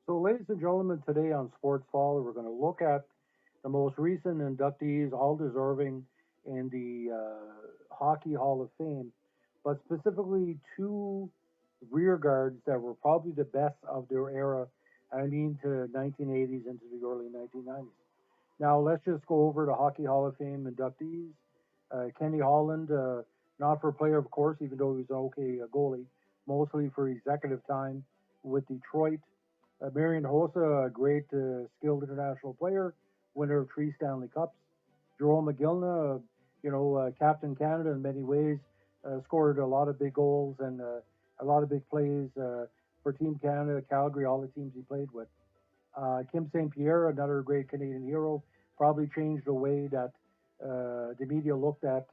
So, ladies and gentlemen, today on Sports Fall, we're going to look at the most recent inductees, all deserving in the Hockey Hall of Fame, but specifically two rear guards that were probably the best of their era. I mean, to 1980s into the early 1990s. Now, let's just go over the Hockey Hall of Fame inductees. Kenny Holland, not for player, of course, even though he was an okay goalie, mostly for executive time with Detroit. Marion Hossa, a great skilled international player, winner of three Stanley Cups. Jerome McGillna, Captain Canada in many ways, scored a lot of big goals and a lot of big plays for Team Canada, Calgary, all the teams he played with. Kim St. Pierre, another great Canadian hero, probably changed the way that the media looked at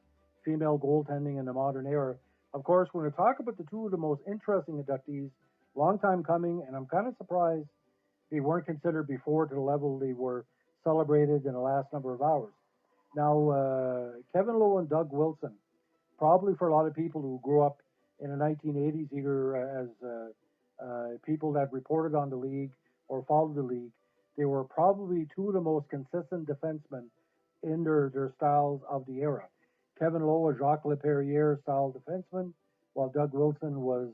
female goaltending in the modern era. Of course, when we talk about the two of the most interesting inductees, long time coming, and I'm kind of surprised they weren't considered before to the level they were celebrated in the last number of hours. Now, Kevin Lowe and Doug Wilson, probably for a lot of people who grew up in the 1980s, either as people that reported on the league or followed the league, they were probably two of the most consistent defensemen in their styles of the era. Kevin Lowe, a Jacques Leperrier style defenseman, while Doug Wilson was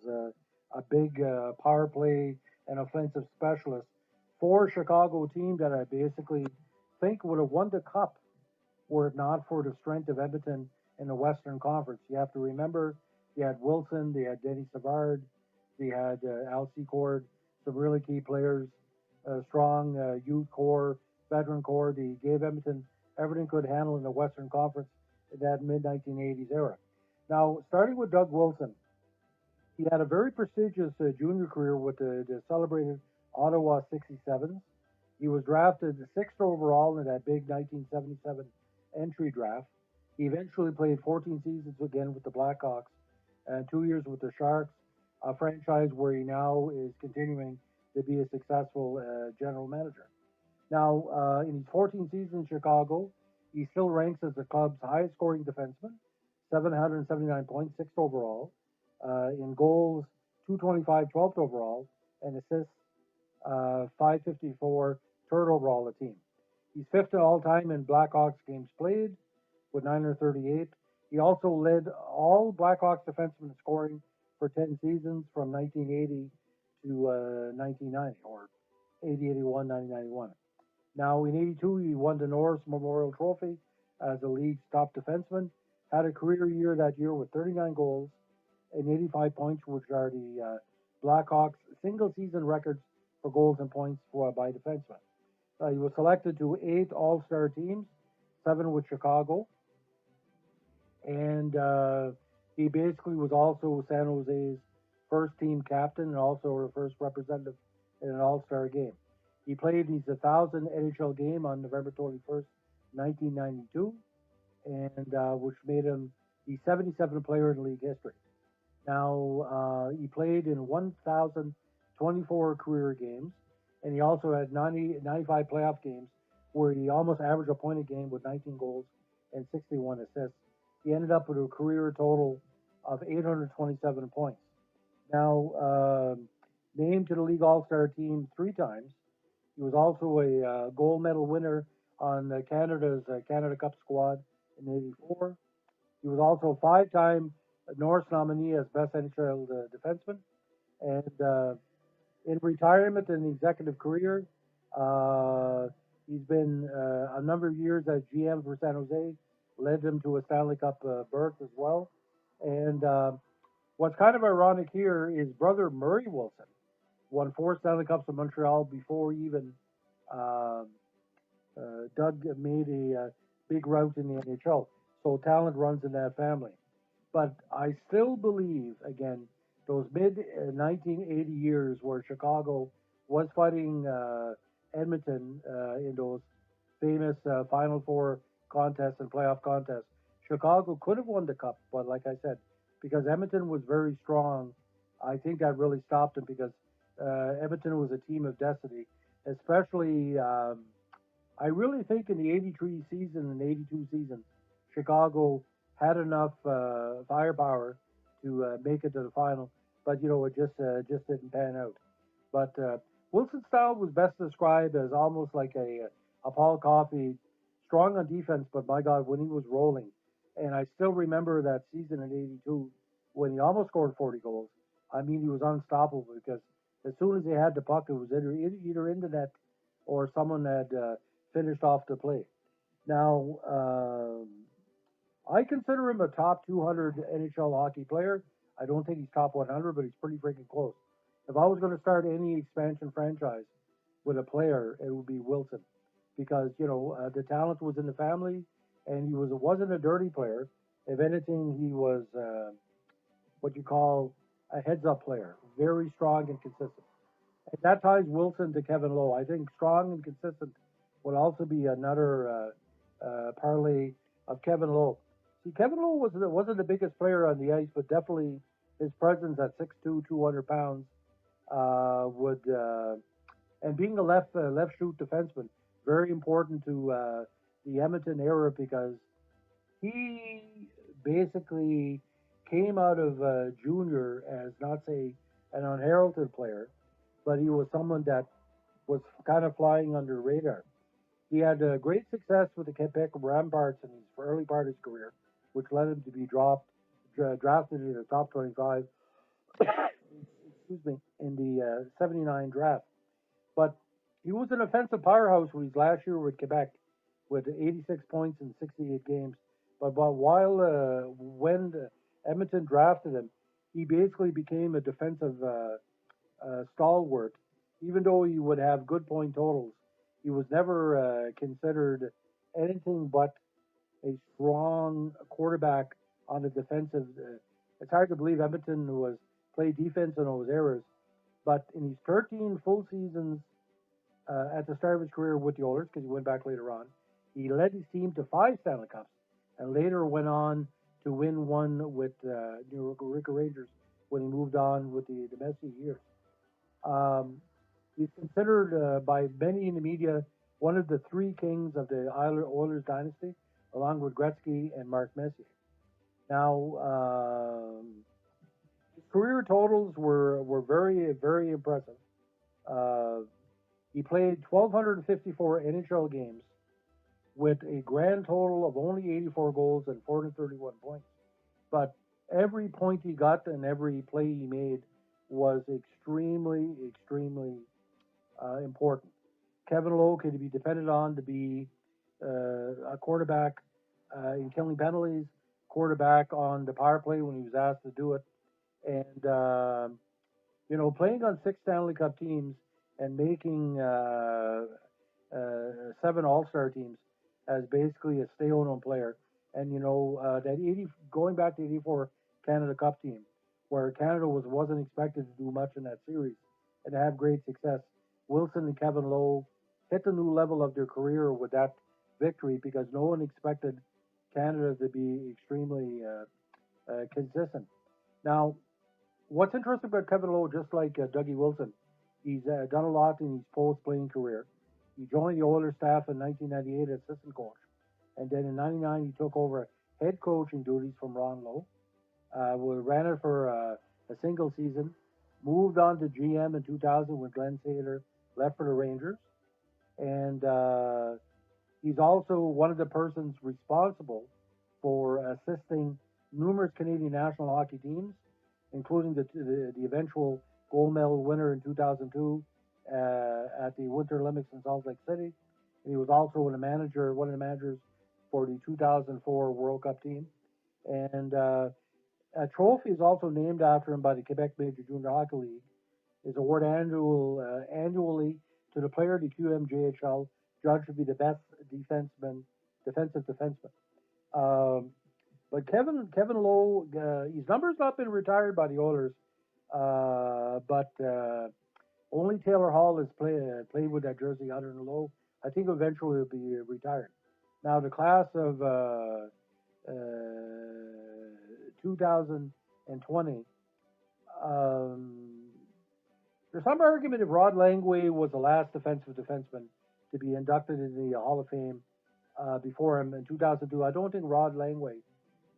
a big power play and offensive specialist for a Chicago team that I basically think would have won the cup were it not for the strength of Edmonton in the Western Conference. You have to remember they had Wilson, they had Denny Savard, they had Al Secord, some really key players, strong youth core, veteran core. They gave Edmonton everything could handle in the Western Conference in that mid 1980s era. Now, starting with Doug Wilson, he had a very prestigious junior career with the celebrated Ottawa 67s. He was drafted sixth overall in that big 1977 entry draft. He eventually played 14 seasons again with the Blackhawks and 2 years with the Sharks, a franchise where he now is continuing to be a successful general manager. Now, in his 14 seasons in Chicago, he still ranks as the club's highest scoring defenseman, 779 points, sixth overall. In goals, 225, 12th overall, and assists, 554, third overall the team. He's fifth all time in Blackhawks games played with 938. He also led all Blackhawks defensemen in scoring for 10 seasons from 1980 to 1990, or 80, 81, 90, 91. Now, in 82, he won the Norris Memorial Trophy as the league's top defenseman. Had a career year that year with 39 goals and 85 points, which are the Blackhawks' single season records for goals and points by defensemen. He was selected to 8 All Star teams, 7 with Chicago, and he basically was also San Jose's first team captain and also the first representative in an All Star game. He played his 1,000th NHL game on November 21st, 1992, and which made him the 77th player in league history. Now, he played in 1,024 career games, and he also had 95 playoff games where he almost averaged a point a game with 19 goals and 61 assists. He ended up with a career total of 827 points. Now, named to the league All-Star team 3 times, he was also a gold medal winner on Canada's Canada Cup squad in '84. He was also a 5-time Norris nominee as best NHL defenseman, and in retirement and executive career, he's been a number of years as GM for San Jose, led them to a Stanley Cup berth as well. And what's kind of ironic here is brother Murray Wilson won 4 Stanley Cups in Montreal before even uh, Doug made a big route in the NHL. So talent runs in that family. But I still believe, again, those mid 1980 years where Chicago was fighting Edmonton in those famous Final Four contests and playoff contests, Chicago could have won the cup. But like I said, because Edmonton was very strong, I think that really stopped them because Edmonton was a team of destiny, especially. I really think in the '83 season and '82 season, Chicago had enough firepower to make it to the final, but it just didn't pan out. But Wilson's style was best described as almost like a Paul Coffey, strong on defense, but my God, when he was rolling. And I still remember that season in '82 when he almost scored 40 goals. I mean, he was unstoppable because as soon as he had the puck, it was either in the net or someone had finished off the play. Now, I consider him a top 200 NHL hockey player. I don't think he's top 100, but he's pretty freaking close. If I was going to start any expansion franchise with a player, it would be Wilson, because the talent was in the family, and he wasn't a dirty player. If anything, he was what you call a heads-up player, very strong and consistent. And that ties Wilson to Kevin Lowe. I think strong and consistent would also be another parlay of Kevin Lowe. See, Kevin Lowe wasn't the biggest player on the ice, but definitely his presence at 6'2", 200 pounds would, and being a left shoot defenseman, very important to the Edmonton era because he basically came out of junior as not say an unheralded player, but he was someone that was kind of flying under radar. He had great success with the Quebec Ramparts in his early part of his career, which led him to be drafted in the top 25, excuse me, in the '79 draft. But he was an offensive powerhouse with his last year with Quebec, with 86 points in 68 games. But while when Edmonton drafted him, he basically became a defensive stalwart. Even though he would have good point totals, he was never considered anything but a strong quarterback on the defensive. It's hard to believe Edmonton was played defense in those eras, but in his 13 full seasons at the start of his career with the Oilers, because he went back later on, he led his team to 5 Stanley Cups, and later went on to win one with New York Rangers when he moved on with the Messier years. Um, he's considered by many in the media one of the three kings of the Oilers dynasty, along with Gretzky and Mark Messier. Now, his career totals were very, very impressive. Uh, he played 1,254 NHL games with a grand total of only 84 goals and 431 points. But every point he got and every play he made was extremely, extremely important. Kevin Lowe could be depended on to be a quarterback in killing penalties, quarterback on the power play when he was asked to do it, and playing on 6 Stanley Cup teams and making 7 All-Star teams as basically a stay-home player. And that 80 going back to '84 Canada Cup team, where Canada wasn't expected to do much in that series and to have great success. Wilson and Kevin Lowe hit the new level of their career with that victory because no one expected Canada to be extremely consistent. Now, what's interesting about Kevin Lowe, just like Dougie Wilson, he's done a lot in his post-playing career. He joined the Oilers staff in 1998 as assistant coach, and then in '99 he took over head coaching duties from Ron Lowe. We ran it for a single season, moved on to GM in 2000 when Glenn Taylor left for the Rangers, and he's also one of the persons responsible for assisting numerous Canadian national hockey teams, including the eventual gold medal winner in 2002 at the Winter Olympics in Salt Lake City. And he was also one of the managers for the 2004 World Cup team. And a trophy is also named after him by the Quebec Major Junior Hockey League. Is awarded annually to the player of the QMJHL, judged to be the best defensive defenseman. But Kevin Lowe, his number's not been retired by the Oilers, but only Taylor Hall has played with that jersey other than Lowe. I think eventually he'll be retired. Now the class of 2020. There's some argument if Rod Langway was the last defensive defenseman to be inducted in the Hall of Fame before him in 2002. I don't think Rod Langway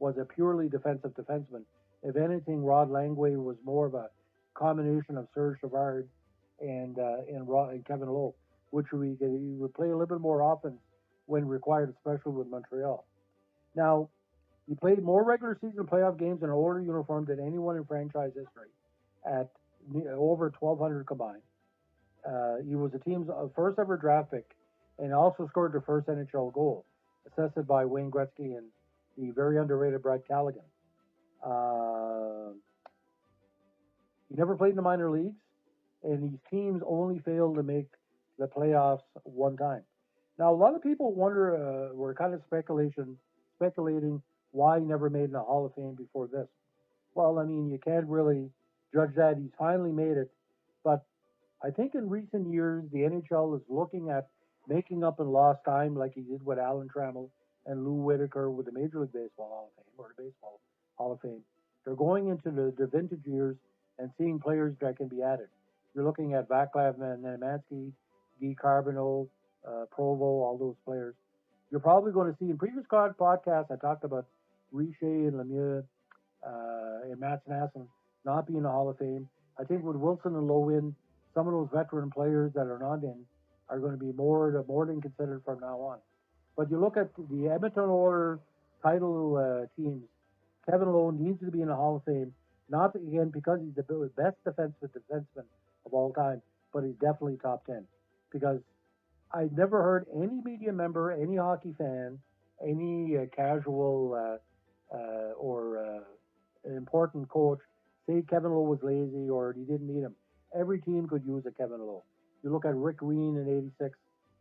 was a purely defensive defenseman. If anything, Rod Langway was more of a combination of Serge Savard and Kevin Lowe, which he would play a little bit more often when required, especially with Montreal. Now, he played more regular season playoff games in an older uniform than anyone in franchise history, at over 1,200 combined. He was the team's first ever draft pick, and also scored the first NHL goal, assisted by Wayne Gretzky and the very underrated Brad Callaghan. Uh, he never played in the minor leagues, and these teams only failed to make the playoffs one time. Now, a lot of people were kind of speculating why he never made in the Hall of Fame before this. Well, I mean, you can't really judge that. He's finally made it, but I think in recent years the NHL is looking at making up in lost time, like he did with Alan Trammell and Lou Whitaker with the Major League Baseball Hall of Fame or the Baseball Hall of Fame. They're going into the vintage years and seeing players that can be added. You're looking at Vaclav Nemansky, Guy Carbonneau, Provo, all those players. You're probably going to see in previous podcasts I talked about Richer and Lemieux and Matt Nassen not being in the Hall of Fame. I think with Wilson and Lowe in, some of those veteran players that are not in are going to be more than considered from now on. But you look at the Edmonton Oilers title teams, Kevin Lowe needs to be in the Hall of Fame, not again because he's the best defenseman of all time, but he's definitely top 10. Because I never heard any media member, any hockey fan, any casual or important coach say Kevin Lowe was lazy or he didn't need him. Every team could use a Kevin Lowe. You look at Rick Green in '86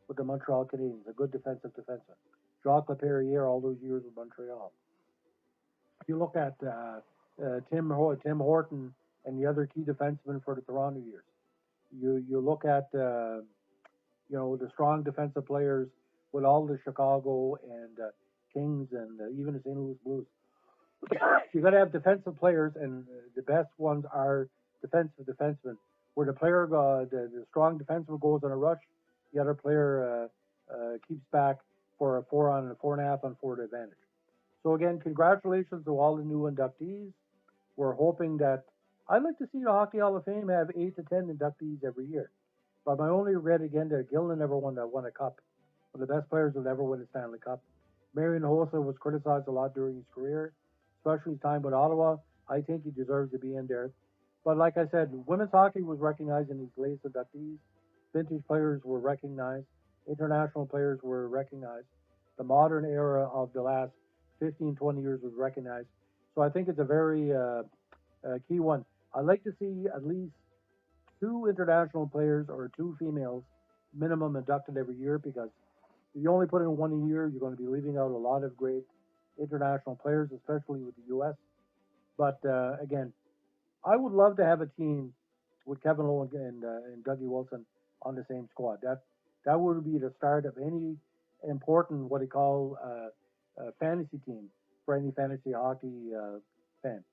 with the Montreal Canadiens, a good defensive defenseman. Jacques Laperriere all those years with Montreal. You look at Tim Horton and the other key defensemen for the Toronto years. You look at the strong defensive players with all the Chicago and Kings and even the St. Louis Blues. You got to have defensive players, and the best ones are defensemen. Where the player, the strong defenseman goes on a rush, the other player keeps back for a 4.5 on 4 advantage. So again, congratulations to all the new inductees. We're hoping that I'd like to see the Hockey Hall of Fame have 8 to 10 inductees every year. But my only regret again that Gillen never won a cup. One of the best players will ever win a Stanley Cup. Marian Hossa was criticized a lot during his career, especially his time with Ottawa. I think he deserves to be in there. But like I said, women's hockey was recognized in these latest inductees. Vintage players were recognized. International players were recognized. The modern era of the last 15, 20 years was recognized. So I think it's a very key one. I'd like to see at least 2 international players or 2 females minimum inducted every year, because if you only put in one a year, you're going to be leaving out a lot of great international players, especially with the U.S. But again, I would love to have a team with Kevin Lowe and Dougie Wilson on the same squad. That would be the start of any important what they call fantasy team for any fantasy hockey fan.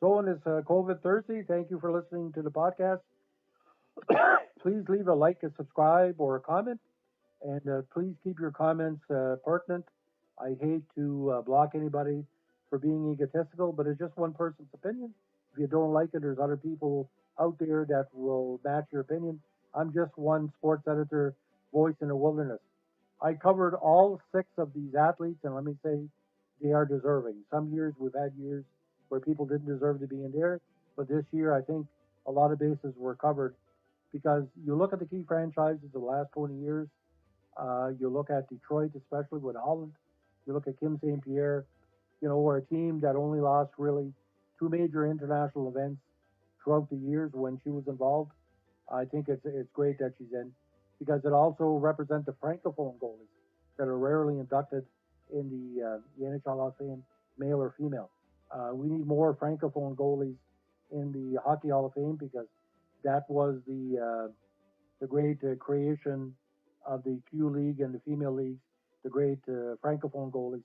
So on this COVID Thursday, thank you for listening to the podcast. Please leave a like, a subscribe, or a comment, and please keep your comments pertinent. I hate to block anybody for being egotistical, but it's just one person's opinion. If you don't like it, there's other people out there that will match your opinion. I'm just one sports editor, voice in the wilderness. I covered all 6 of these athletes, and let me say, they are deserving. Some years we've had years where people didn't deserve to be in there, but this year I think a lot of bases were covered, because you look at the key franchises of the last 20 years. You look at Detroit, especially with Holland. You look at Kim St. Pierre, or a team that only lost really 2 major international events throughout the years when she was involved. I think it's great that she's in, because it also represents the francophone goalies that are rarely inducted in the NHL Hall of Fame, male or female. We need more francophone goalies in the Hockey Hall of Fame, because that was the great creation of the Q League and the female leagues, the great francophone goalies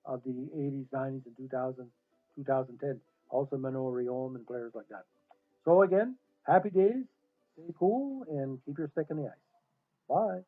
of the 80s, 90s, and 2000s, 2010. Also Manon Riom and players like that. So again, happy days, stay cool, and keep your stick in the ice. Bye.